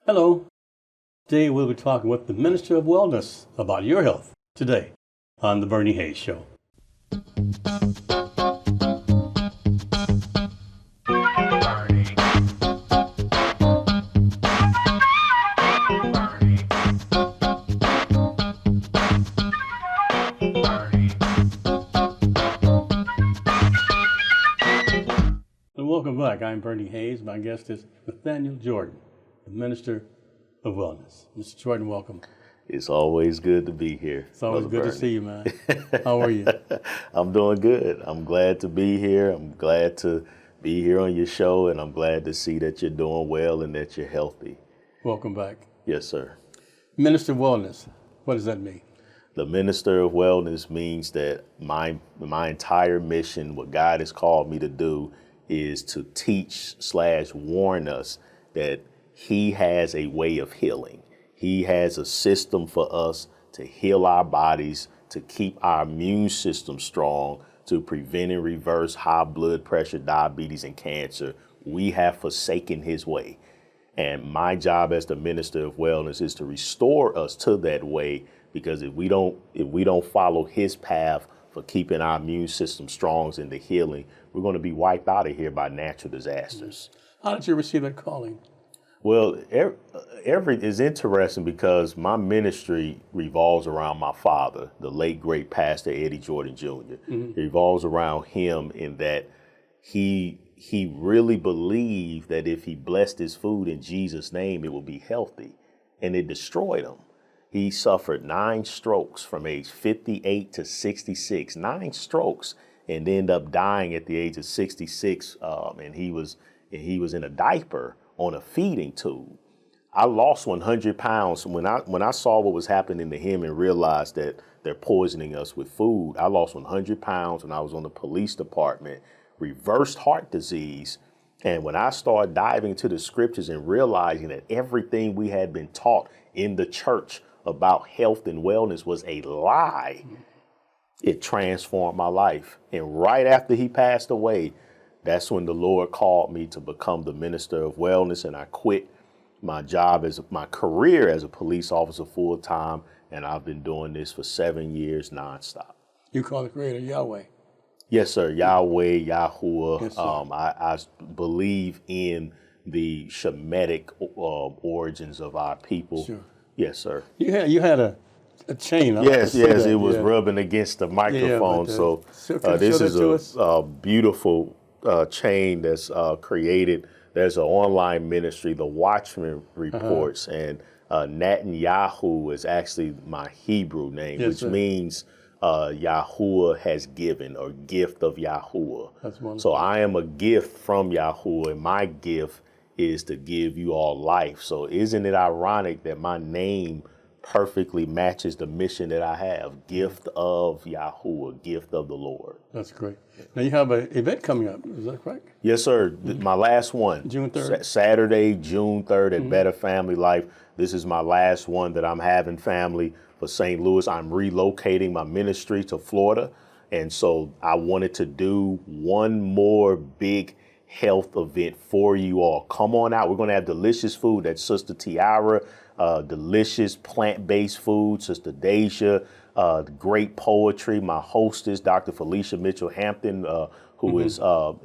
Hello. Today we'll be talking with the Minister of Wellness about your health today on The Bernie Hayes Show. And welcome back. I'm Bernie Hayes. My guest is Nathaniel Jordan, the Minister of Wellness. Mr. Jordan, welcome. It's always good to be here. It's always good to see you, man. How are you? I'm doing good. I'm glad to be here. I'm glad to be here on your show, and I'm glad to see that you're doing well and that you're healthy. Welcome back. Yes, sir. Minister of Wellness, what does that mean? The Minister of Wellness means that my entire mission, what God has called me to do, is to teach/warn us that He has a way of healing. He has a system for us to heal our bodies, to keep our immune system strong, to prevent and reverse high blood pressure, diabetes, and cancer. We have forsaken His way. And my job as the Minister of Wellness is to restore us to that way, because if we don't follow His path for keeping our immune system strong and the healing, we're going to be wiped out of here by natural disasters. How did you receive that calling? Well, it's interesting because my ministry revolves around my father, the late great Pastor Eddie Jordan Jr. It revolves around him in that he really believed that if he blessed his food in Jesus' name, it would be healthy, and it destroyed him. He suffered 9 strokes from age 58 to 66, 9 strokes, and ended up dying at the age of 66. And he was in a diaper on a feeding tube. I lost 100 pounds when I saw what was happening to him and realized that they're poisoning us with food. I lost 100 pounds when I was on the police department, reversed heart disease. And when I started diving into the scriptures and realizing that everything we had been taught in the church about health and wellness was a lie, it transformed my life. And right after he passed away, that's when the Lord called me to become the Minister of Wellness, and I quit my career as a police officer full time, and I've been doing this for 7 years nonstop. You call the Creator Yahweh. Yes, sir. Yahweh, Yahuwah. Yes, sir. I believe in the Shemitic origins of our people. Sure. Yes, sir. You had a chain. Yes, it was rubbing against the microphone. This is a beautiful chain that's created. There's an online ministry, the Watchman Reports, and Nathaniel is actually my Hebrew name, which means Yahuwah has given, or gift of Yahuwah. That's wonderful. So I am a gift from Yahuwah, and my gift is to give you all life. So isn't it ironic that my name perfectly matches the mission that I have? Gift of Yahuwah, gift of the Lord. That's great. Now you have an event coming up, is that correct? Yes, sir. My last one. June 3rd? Saturday, June 3rd at Better Family Life. This is my last one that I'm having, family, for St. Louis. I'm relocating my ministry to Florida. And so I wanted to do one more big health event for you all. Come on out. We're going to have delicious food. That's Sister Tiara, delicious plant-based food, Sister Deja, great poetry. My hostess, Dr. Felicia Mitchell Hampton, who helps to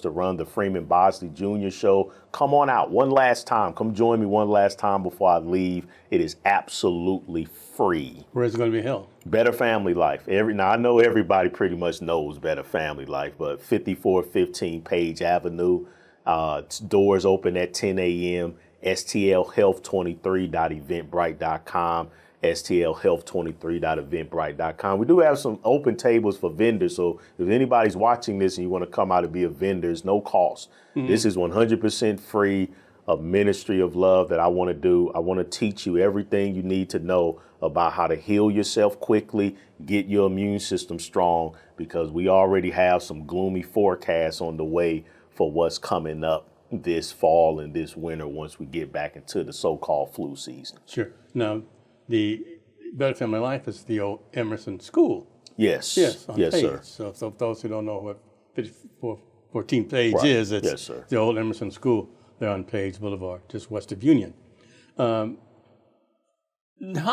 run the Freeman Bosley Jr. Show. Come on out one last time. Come join me one last time before I leave. It is absolutely free. Where is it going to be held? Better Family Life. Now I know everybody pretty much knows Better Family Life, but 5415 Page Avenue. Doors open at 10 a.m. STLHealth23.eventbrite.com. STLHealth23.eventbrite.com. We do have some open tables for vendors, so if anybody's watching this and you want to come out and be a vendor, it's no cost. This is 100% free, a ministry of love that I want to do. I want to teach you everything you need to know about how to heal yourself quickly, get your immune system strong, because we already have some gloomy forecasts on the way for what's coming up this fall and this winter once we get back into the so-called flu season. Sure. Now, the Better Family Life is the old Emerson School. Yes. Yes, Yes, Page. sir. So those who don't know what 5414 Page is, it's the old Emerson School. there on Page Boulevard, just west of Union. How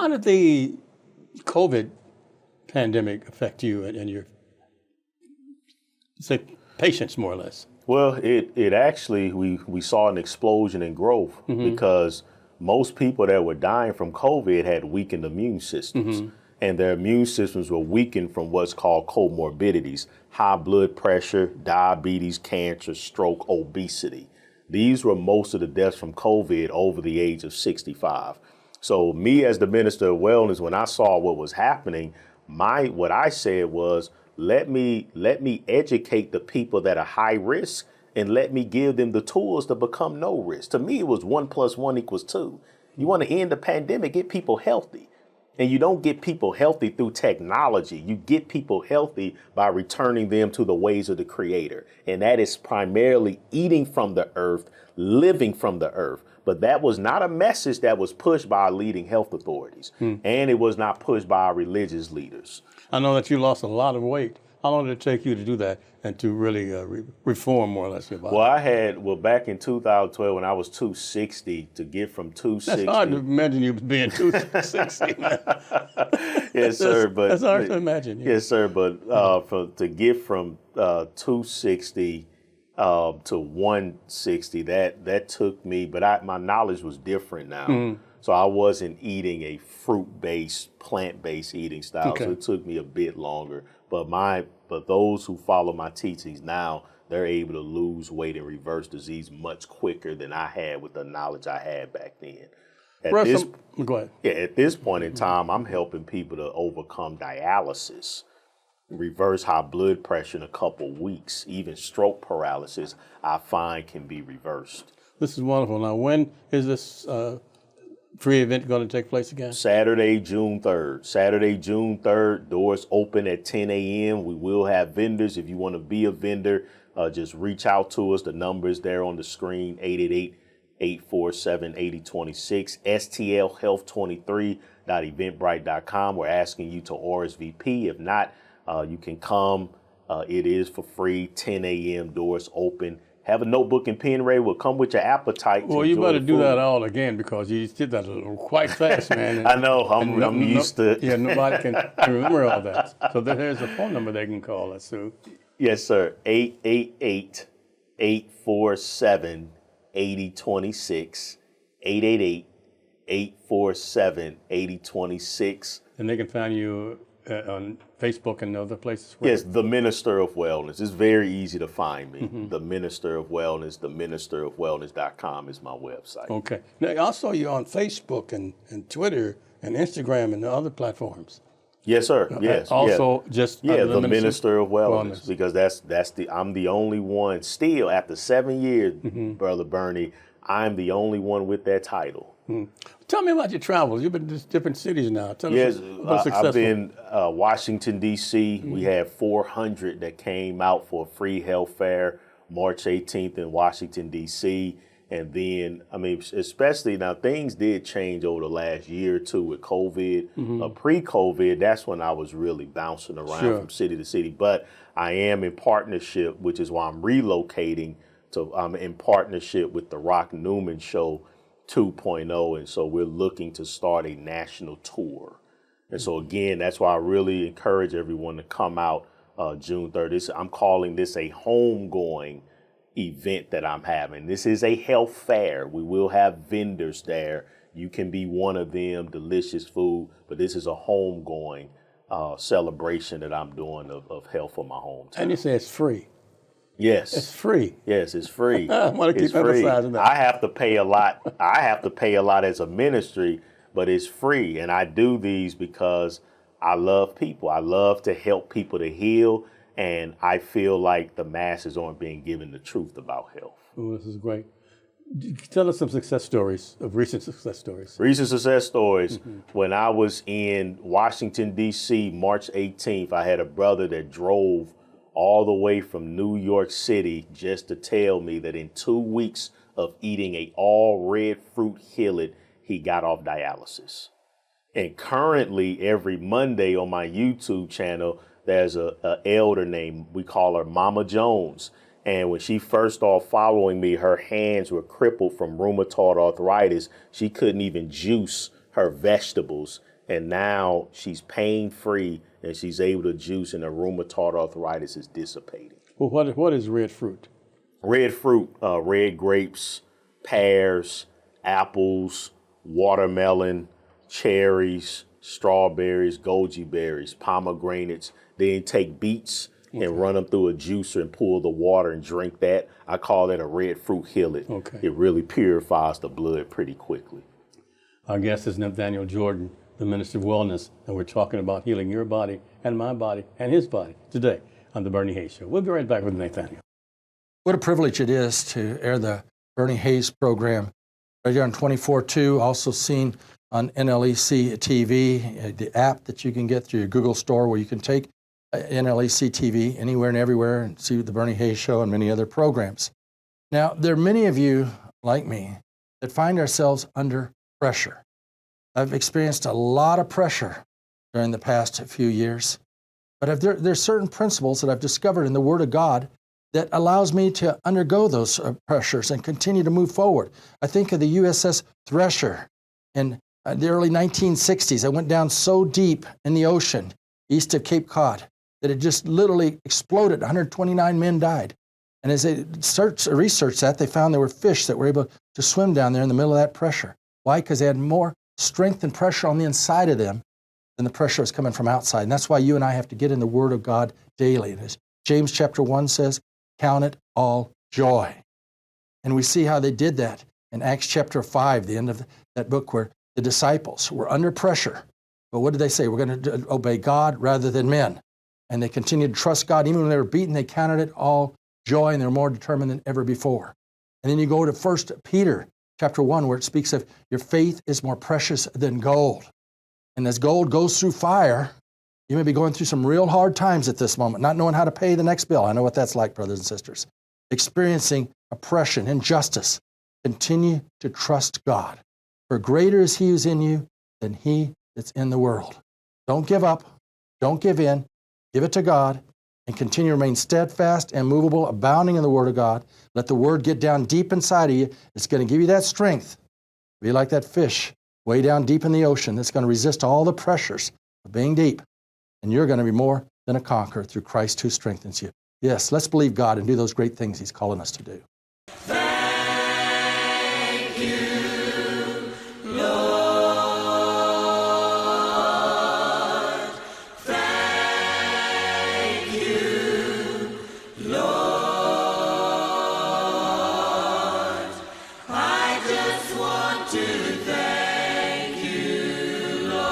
did the COVID pandemic affect you and your, say, patients, more or less? Well, it actually, we saw an explosion in growth because most people that were dying from COVID had weakened immune systems. And their immune systems were weakened from what's called comorbidities: high blood pressure, diabetes, cancer, stroke, obesity. These were most of the deaths from COVID over the age of 65. So me as the Minister of Wellness, when I saw what was happening, what I said was, let me educate the people that are high risk and let me give them the tools to become no risk. To me, it was 1 + 1 = 2. You want to end the pandemic, get people healthy. And you don't get people healthy through technology. You get people healthy by returning them to the ways of the Creator. And that is primarily eating from the earth, living from the earth. But that was not a message that was pushed by our leading health authorities. And it was not pushed by our religious leaders. I know that you lost a lot of weight. How long did it take you to do that and to really reform more or less your body? Well, back in 2012 when I was 260, to get from 260. That's hard to imagine you being 260, man. Yes, sir. But that's hard to imagine. Yeah. Yes, sir. But to get from 260 to 160, that took me. But my knowledge was different now. So I wasn't eating a fruit-based, plant-based eating style. Okay. So it took me a bit longer. But those who follow my teachings now, they're able to lose weight and reverse disease much quicker than I had with the knowledge I had back then. Go ahead. Yeah, at this point in time, I'm helping people to overcome dialysis, reverse high blood pressure in a couple weeks. Even stroke paralysis, I find, can be reversed. This is wonderful. Now, when is this free event going to take place again? Saturday, June 3rd. Saturday, June 3rd. Doors open at 10 a.m. We will have vendors. If you want to be a vendor, just reach out to us. The number is there on the screen, 888-847-8026, stlhealth23.eventbrite.com. We're asking you to RSVP. If not, you can come. It is for free, 10 a.m. Doors open. Have a notebook and pen ready. We'll come with your appetite. Well, you better do that all again because you did that quite fast, man. I know. I'm used to it. Yeah, nobody can remember all that. So there's a phone number they can call us, Sue. Yes, sir. 888-847-8026. 888-847-8026. And they can find you on Facebook and other places? Yes, the Minister of Wellness. It's very easy to find me. The Minister of Wellness, theministerofwellness.com is my website. Okay. Now, I saw you on Facebook and Twitter and Instagram and the other platforms. Yes, sir. Yes. Also, just the Minister of Wellness, because I'm the only one still after 7 years, Brother Bernie. I'm the only one with that title. Tell me about your travels. You've been to different cities now. Yes, I've been Washington, D.C. We had 400 that came out for a free health fair March 18th in Washington, D.C. And then, especially now, things did change over the last year or two with COVID. Pre-COVID, that's when I was really bouncing around from city to city. But I am in partnership, which is why I'm relocating. I'm in partnership with the Rock Newman Show 2.0. And so we're looking to start a national tour. And so, again, that's why I really encourage everyone to come out June 3rd. I'm calling this a homegoing event that I'm having. This is a health fair. We will have vendors there. You can be one of them, delicious food, but this is a homegoing celebration that I'm doing of health for my hometown. And you say it's free. Yes. It's free. Yes, it's free. I want to keep emphasizing that. I have to pay a lot. I have to pay a lot as a ministry, but it's free. And I do these because I love people. I love to help people to heal. And I feel like the masses aren't being given the truth about health. Oh, this is great. Tell us some success stories, of recent success stories. Recent success stories. When I was in Washington, D.C., March 18th, I had a brother that drove all the way from New York City just to tell me that in 2 weeks of eating a all red fruit hillet, he got off dialysis. And currently, every Monday on my YouTube channel, there's a elder named, we call her Mama Jones. And when she first started following me, her hands were crippled from rheumatoid arthritis. She couldn't even juice her vegetables. And now she's pain-free and she's able to juice and her rheumatoid arthritis is dissipating. Well, what is red fruit? Red fruit, red grapes, pears, apples, watermelon, cherries, strawberries, goji berries, pomegranates. Then take beets and run them through a juicer and pull the water and drink that. I call that a red fruit hillet. Okay. It really purifies the blood pretty quickly. Our guest is Nathaniel Jordan, the Minister of Wellness, and we're talking about healing your body and my body and his body today on the Bernie Hayes Show. We'll be right back with Nathaniel. What a privilege it is to air the Bernie Hayes program right here on 24/2, also seen on NLEC TV, the app that you can get through your Google store where you can take NLEC TV anywhere and everywhere and see the Bernie Hayes Show and many other programs. Now, there are many of you, like me, that find ourselves under pressure. I've experienced a lot of pressure during the past few years, but there's certain principles that I've discovered in the Word of God that allows me to undergo those pressures and continue to move forward. I think of the USS Thresher in the early 1960s. I went down so deep in the ocean east of Cape Cod that it just literally exploded. 129 men died. And as they researched that, they found there were fish that were able to swim down there in the middle of that pressure. Why? Because they had more strength and pressure on the inside of them than the pressure was coming from outside. And that's why you and I have to get in the Word of God daily. And as James chapter 1 says, count it all joy. And we see how they did that in Acts chapter 5, the end of that book, where the disciples were under pressure. But what did they say? We're going to obey God rather than men. And they continued to trust God. Even when they were beaten, they counted it all joy, and they're more determined than ever before. And then you go to 1 Peter chapter 1, where it speaks of your faith is more precious than gold. And as gold goes through fire, you may be going through some real hard times at this moment, not knowing how to pay the next bill. I know what that's like, brothers and sisters. Experiencing oppression, injustice. Continue to trust God. For greater is He who's in you than he that's in the world. Don't give up. Don't give in. Give it to God and continue to remain steadfast and movable, abounding in the Word of God. Let the Word get down deep inside of you. It's going to give you that strength. Be like that fish way down deep in the ocean that's going to resist all the pressures of being deep. And you're going to be more than a conqueror through Christ who strengthens you. Yes, let's believe God and do those great things He's calling us to do. Thank you, Lord. Thank you, Lord. I just want to thank you, Lord.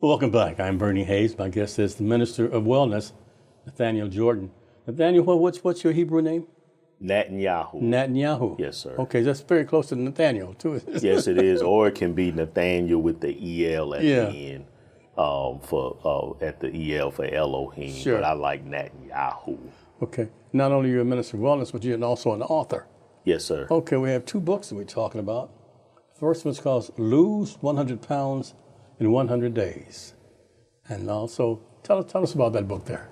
Welcome back. I'm Bernie Hayes. My guest is the Minister of Wellness, Nathaniel Jordan. Nathaniel, what's your Hebrew name? Netanyahu. Netanyahu. Yes, sir. Okay, that's very close to Nathaniel, too. Yes, it is. Or it can be Nathaniel with the EL at the end, at the EL for Elohim. Sure. But I like Netanyahu. Okay. Not only are you a Minister of Wellness, but you're also an author. Yes, sir. Okay, we have two books that we're talking about. The first one's called Lose 100 Pounds in 100 Days. And also, tell us about that book there.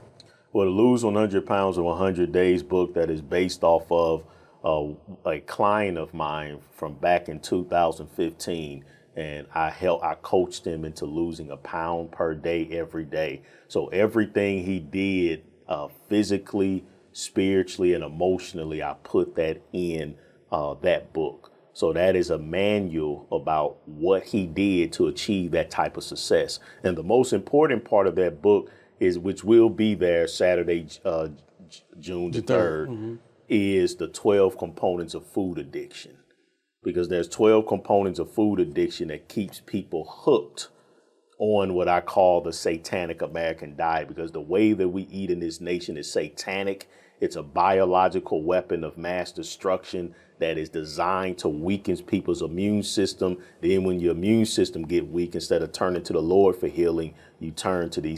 Well, the Lose 100 Pounds in 100 Days book that is based off of a client of mine from back in 2015. And I coached him into losing a pound per day every day. So everything he did physically, spiritually, and emotionally, I put that in that book. So that is a manual about what he did to achieve that type of success. And the most important part of that book is, which will be there Saturday, June the 3rd, is the 12 components of food addiction. Because there's 12 components of food addiction that keeps people hooked on what I call the satanic American diet, because the way that we eat in this nation is satanic. It's a biological weapon of mass destruction that is designed to weaken people's immune system. Then when your immune system get weak, instead of turning to the Lord for healing, you turn to the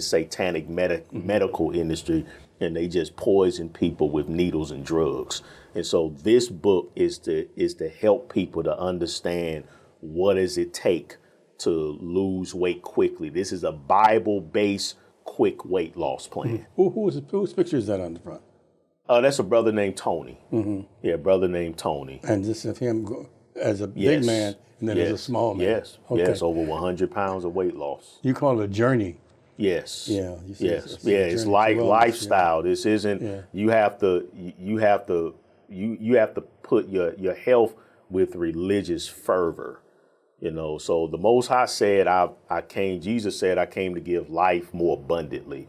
satanic medical industry, and they just poison people with needles and drugs. And so this book is to help people to understand what does it take to lose weight quickly. This is a Bible-based quick weight loss plan. Whose picture is that on the front? That's a brother named Tony. Yeah, brother named Tony. And this is him as a Yes. big man and then as a small man. Yes, Okay. yes, over 100 pounds of weight loss. You call it a journey. Yes. Yeah, you see, Yes. it's a Yeah. It's journey like to wellness, lifestyle. This isn't. Yeah. You have to put your health with religious fervor. You know. So the Most High said, Jesus said, I came to give life more abundantly.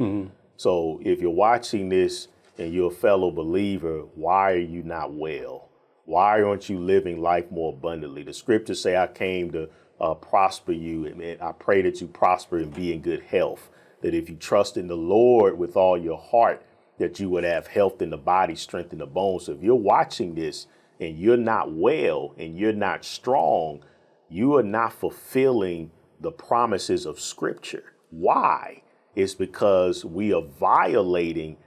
So if you're watching this and you're a fellow believer, why are you not well? Why aren't you living life more abundantly? The scriptures say, I came to prosper you, and I pray that you prosper and be in good health. That if you trust in the Lord with all your heart, that you would have health in the body, strength in the bones. So if you're watching this and you're not well and you're not strong, you are not fulfilling the promises of Scripture. Why? It's because we are violating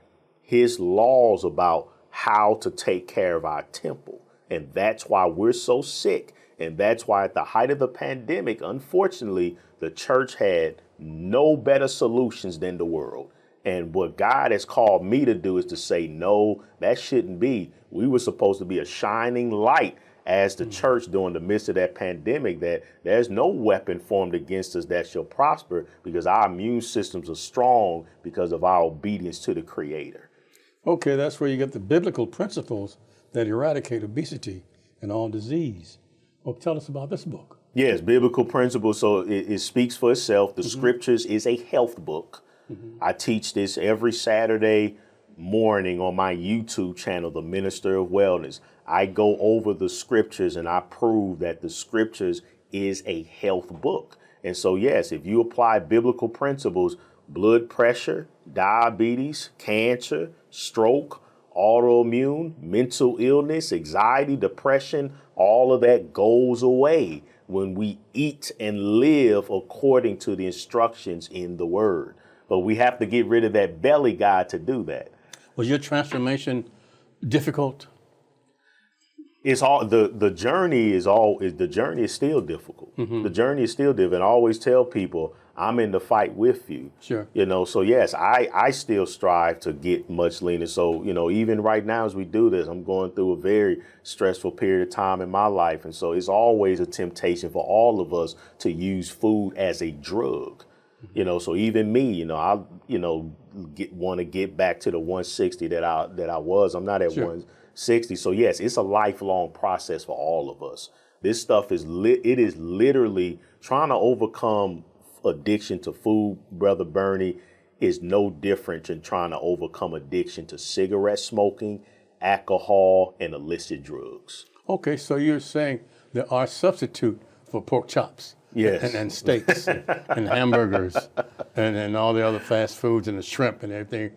His laws about how to take care of our temple. And that's why we're so sick. And that's why at the height of the pandemic, unfortunately, the church had no better solutions than the world. And what God has called me to do is to say, no, that shouldn't be. We were supposed to be a shining light as the church during the midst of that pandemic, that there's no weapon formed against us that shall prosper because our immune systems are strong because of our obedience to the Creator. Okay, that's where you get the biblical principles that eradicate obesity and all disease. Well, tell us about this book. Yes, biblical principles. So it speaks for itself. The Scriptures is a health book. I teach this every Saturday morning on my YouTube channel, The Minister of Wellness. I go over the Scriptures and I prove that the Scriptures is a health book. And so, yes, if you apply biblical principles, blood pressure, diabetes, cancer, stroke, autoimmune, mental illness, anxiety, depression, all of that goes away when we eat and live according to the instructions in the Word. But we have to get rid of that belly guy to do that. Was your transformation difficult? It's all the journey is still difficult. The journey is still difficult. I always tell people I'm in the fight with you. Sure. You know, so yes, I still strive to get much leaner. So, you know, even right now as we do this, I'm going through a very stressful period of time in my life. And so it's always a temptation for all of us to use food as a drug. You know, so even me, you know, I want to get back to the 160 that I was. I'm not at 160. So yes, it's a lifelong process for all of us. This stuff is literally trying to overcome addiction to food, Brother Bernie, is no different than trying to overcome addiction to cigarette smoking, alcohol, and illicit drugs. Okay, so you're saying there are substitute for pork chops. Yes. And steaks and hamburgers and all the other fast foods and the shrimp and everything.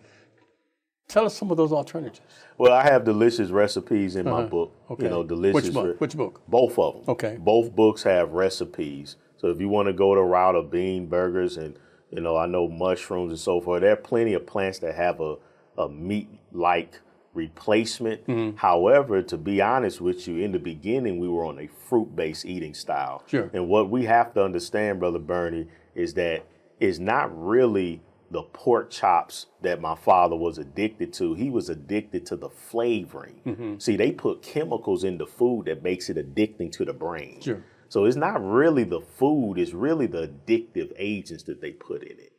Tell us some of those alternatives. Well, I have delicious recipes in my book. Okay. You know, delicious. Which book? Which book? Both of them. Okay. Both books have recipes. So if you want to go the route of bean burgers and, you know, I know mushrooms and so forth, there are plenty of plants that have a meat-like replacement. However, to be honest with you, in the beginning, we were on a fruit-based eating style. Sure. And what we have to understand, Brother Bernie, is that it's not really the pork chops that my father was addicted to. He was addicted to the flavoring. See, they put chemicals in the food that makes it addicting to the brain. Sure. So it's not really the food, it's really the addictive agents that they put in it.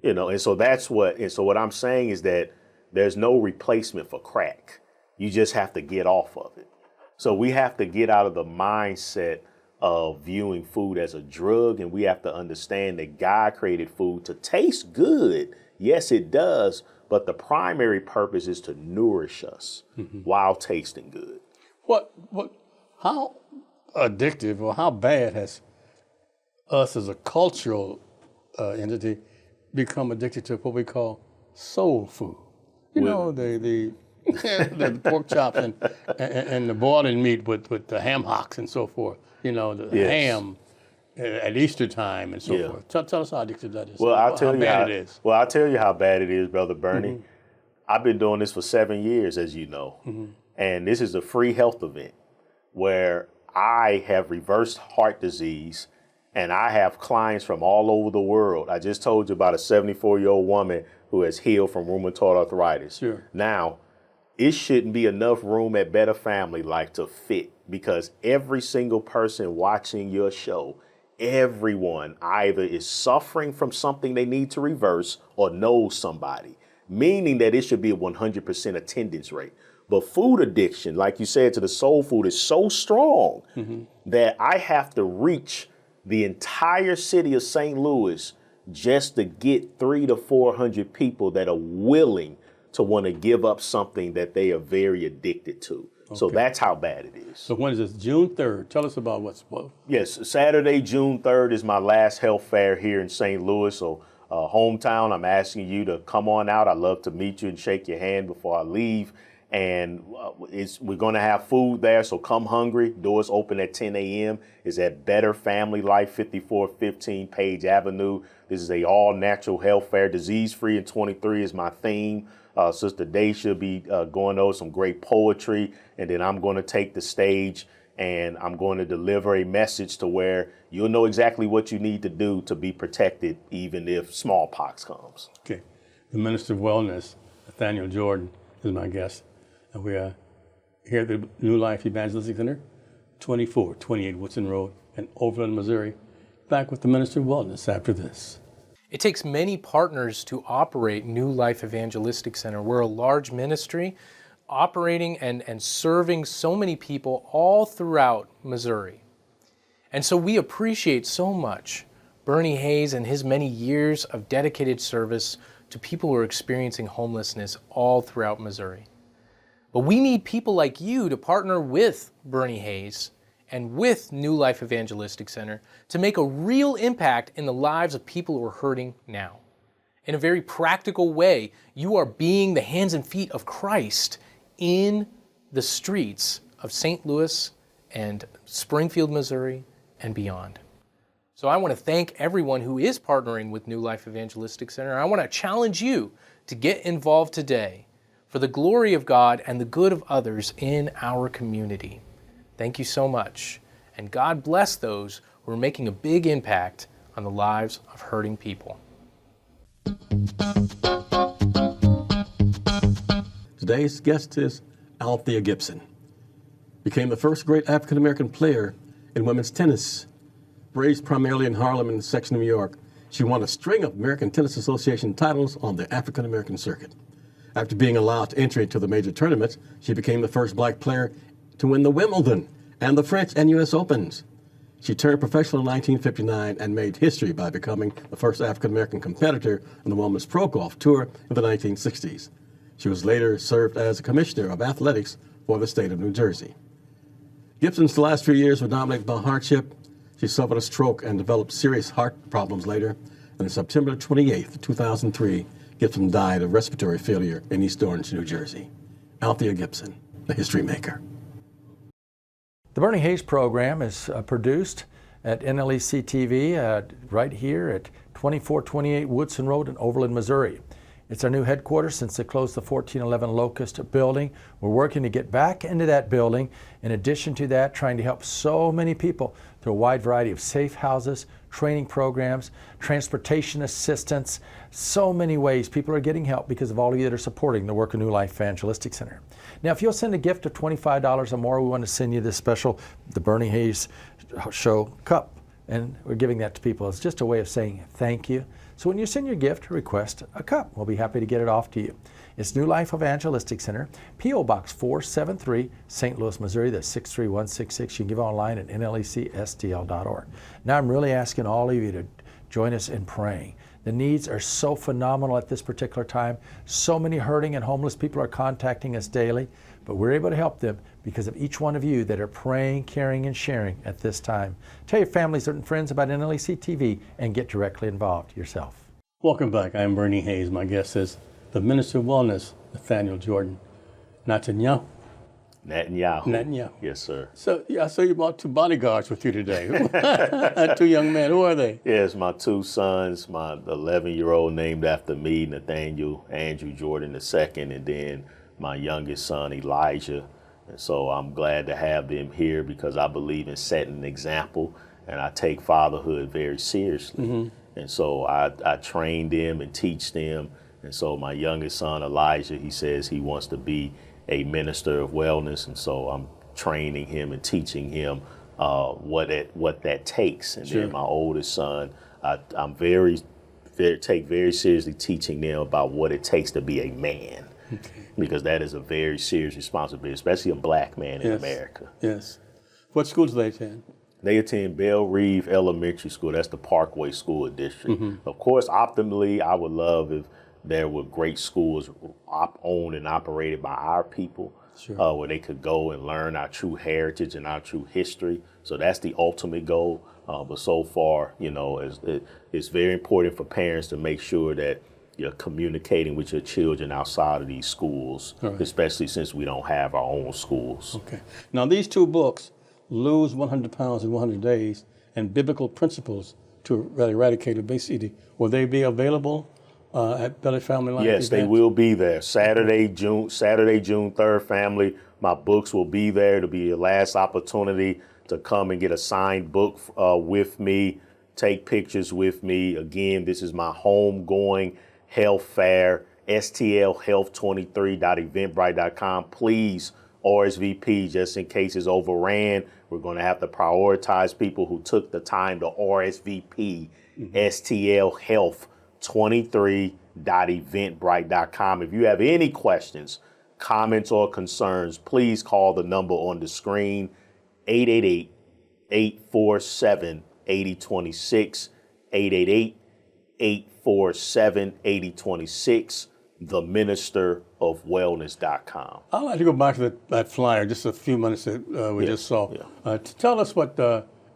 You know, and so what I'm saying is that there's no replacement for crack. You just have to get off of it. So we have to get out of the mindset of viewing food as a drug, and we have to understand that God created food to taste good. Yes, it does, but the primary purpose is to nourish us while tasting good. How addictive or how bad has us as a cultural entity become addicted to what we call soul food? You know, the pork chops and the boiling meat with the ham hocks and so forth. You know, the ham at Easter time and so forth. Tell us how addictive that is. Well, I'll tell you how bad it is. Well, I'll tell you how bad it is, Brother Bernie. I've been doing this for 7 years, as you know. And this is a free health event where I have reversed heart disease And I have clients from all over the world. I just told you about a 74-year-old woman who has healed from rheumatoid arthritis. Sure. Now, it shouldn't be enough room at Better Family Life to fit, because every single person watching your show, everyone either is suffering from something they need to reverse or knows somebody, meaning that it should be a 100% attendance rate. But food addiction, like you said, to the soul food is so strong that I have to reach the entire city of St. Louis just to get 300 to 400 people that are willing to want to give up something that they are very addicted to. Okay. So that's how bad it is. So when is this? June 3rd. Tell us about what's what. Yes, Saturday, June 3rd is my last health fair here in St. Louis. So hometown, I'm asking you to come on out. I'd love to meet you and shake your hand before I leave. And we're going to have food there, so come hungry. Doors open at 10 a.m. It's at Better Family Life, 5415 Page Avenue. This is a all-natural health fair. Disease-free in 23 is my theme. Sister Day should be going over some great poetry. And then I'm going to take the stage and I'm going to deliver a message to where you'll know exactly what you need to do to be protected, even if smallpox comes. Okay. The Minister of Wellness, Nathaniel Jordan, is my guest. And we are here at the New Life Evangelistic Center, 2428 Woodson Road in Overland, Missouri. Back with the Minister of Wellness after this. It takes many partners to operate New Life Evangelistic Center. We're a large ministry operating and serving so many people all throughout Missouri. And so we appreciate so much Bernie Hayes and his many years of dedicated service to people who are experiencing homelessness all throughout Missouri. But we need people like you to partner with Bernie Hayes and with New Life Evangelistic Center to make a real impact in the lives of people who are hurting now. In a very practical way, you are being the hands and feet of Christ in the streets of St. Louis and Springfield, Missouri, and beyond. So I want to thank everyone who is partnering with New Life Evangelistic Center. I want to challenge you to get involved today for the glory of God and the good of others in our community. Thank you so much. And God bless those who are making a big impact on the lives of hurting people. Today's guest is Althea Gibson. Became the first great African-American player in women's tennis. Raised primarily in Harlem and section of New York, she won a string of American Tennis Association titles on the African-American circuit. After being allowed to enter into the major tournaments, she became the first black player to win the Wimbledon and the French and U.S. Opens. She turned professional in 1959 and made history by becoming the first African-American competitor on the Women's Pro Golf Tour in the 1960s. She was later served as a commissioner of athletics for the state of New Jersey. Gibson's last few years were dominated by hardship. She suffered a stroke and developed serious heart problems later. And on September 28, 2003, Gibson died of respiratory failure in East Orange, New Jersey. Althea Gibson, the history maker. The Bernie Hayes program is produced at NLEC TV right here at 2428 Woodson Road in Overland, Missouri. It's our new headquarters since they closed the 1411 Locust building. We're working to get back into that building. In addition to that, trying to help so many people through a wide variety of safe houses, training programs, transportation assistance, so many ways people are getting help because of all of you that are supporting the work of New Life Evangelistic Center. Now, if you'll send a gift of $25 or more, we want to send you this special, the Bernie Hayes Show cup. And we're giving that to people. It's just a way of saying thank you. So when you send your gift, request a cup. We'll be happy to get it off to you. It's New Life Evangelistic Center, P.O. Box 473, St. Louis, Missouri. That's 63166. You can give online at nlecstl.org. Now I'm really asking all of you to join us in praying. The needs are so phenomenal at this particular time. So many hurting and homeless people are contacting us daily, but we're able to help them because of each one of you that are praying, caring, and sharing at this time. Tell your families and friends about NLEC TV and get directly involved yourself. Welcome back. I'm Bernie Hayes. My guest is the Minister of Wellness, Nathaniel Jordan. Nathaniel? Nathaniel. Yes, sir. So, I saw you brought two bodyguards with you today. Two young men. Who are they? Yes, my two sons, my 11-year-old named after me, Nathaniel Andrew Jordan II, and then my youngest son, Elijah. And so I'm glad to have them here because I believe in setting an example. and I take fatherhood very seriously. And so I train them and teach them. And so my youngest son, Elijah, he says he wants to be a minister of wellness. And so I'm training him and teaching him what that takes. And then my oldest son, I'm take very seriously teaching them about what it takes to be a man. Because that is a very serious responsibility, especially a black man in America. Yes. What schools do they attend? They attend Belle Reve Elementary School. That's the Parkway School District. Of course, optimally, I would love if there were great schools owned and operated by our people, where they could go and learn our true heritage and our true history. So that's the ultimate goal. But so far, you know, it's very important for parents to make sure that you're communicating with your children outside of these schools, especially since we don't have our own schools. Okay. Now, these two books, Lose 100 Pounds in 100 Days and Biblical Principles to Eradicate Obesity, will they be available at Belly Family Life? Yes, they will be there. Saturday, June 3rd, family. My books will be there. It'll be your last opportunity to come and get a signed book with me, take pictures with me. Again, this is my homegoing health fair, stlhealth23.eventbrite.com. Please RSVP just in case it's overran. We're going to have to prioritize people who took the time to RSVP. stlhealth23.eventbrite.com. If you have any questions, comments, or concerns, please call the number on the screen, 888-847-8026, 888-847-8026, theministerofwellness.com. I'd like to go back to that flyer, just a few minutes that we just saw. Tell us what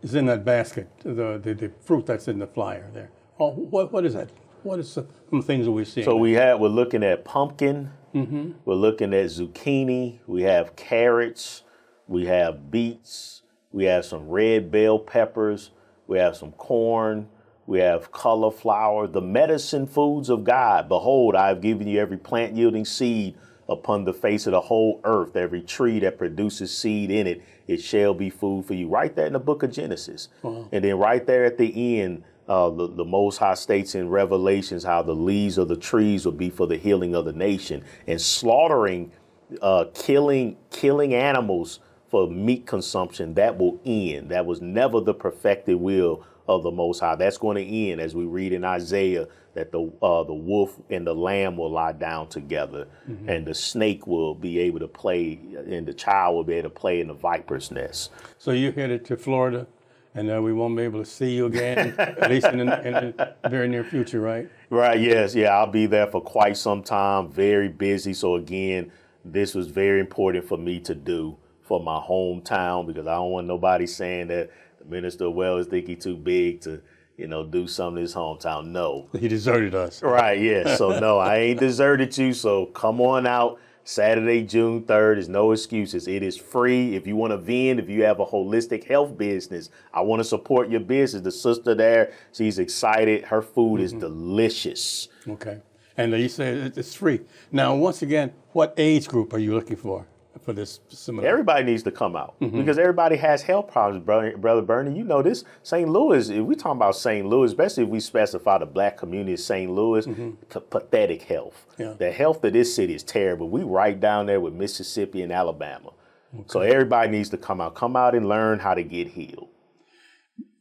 is in that basket, the fruit that's in the flyer there. Oh, what is that? What is some things that we see? So we're looking at pumpkin, we're looking at zucchini, we have carrots, we have beets, we have some red bell peppers, we have some corn, we have cauliflower, the medicine foods of God. Behold, I have given you every plant yielding seed upon the face of the whole earth. Every tree that produces seed in it, it shall be food for you. Right there in the book of Genesis. And then right there at the end, the Most High states in Revelations how the leaves of the trees will be for the healing of the nation. And slaughtering, killing animals for meat consumption, that will end. That was never the perfected will of the Most High. That's going to end, as we read in Isaiah, that the wolf and the lamb will lie down together, and the snake will be able to play, and the child will be able to play in the viper's nest. So you're headed to Florida, and we won't be able to see you again, at least in the very near future, right? Right, yes. Yeah, I'll be there for quite some time, very busy. So again, this was very important for me to do for my hometown, because I don't want nobody saying that the Minister of Wellness think he's too big to, do something in his hometown. No. He deserted us. Right, yeah. So no, I ain't deserted you. So come on out. Saturday, June 3rd. There's no excuses. It is free. If you want to vend, if you have a holistic health business, I want to support your business. The sister there, she's excited. Her food is delicious. Okay. And you said it's free. Now, once again, what age group are you looking for this seminar? Everybody needs to come out because everybody has health problems, Brother Bernie. You know this. St. Louis, if we talk about St. Louis, especially if we specify the black community of St. Louis, pathetic health. Yeah. The health of this city is terrible. We right down there with Mississippi and Alabama. Okay. So everybody needs to come out. Come out and learn how to get healed.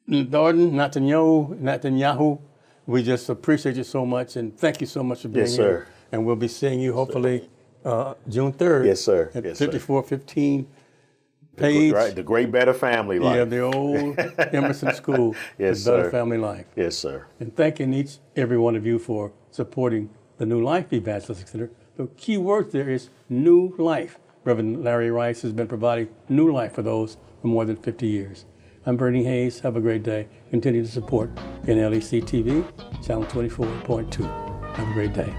Jordan, Nathaniel, we just appreciate you so much, and thank you so much for being here. And we'll be seeing you hopefully June 3rd. Yes, sir. At yes, 5415 Page. The Great Better Family Life. Yeah, the old Emerson School. Yes, the Better sir. Family Life. Yes, sir. And thanking every one of you for supporting the New Life Evangelistic Center. The key word there is new life. Reverend Larry Rice has been providing new life for those for more than 50 years. I'm Bernie Hayes. Have a great day. Continue to support NLEC TV, channel 24.2. Have a great day.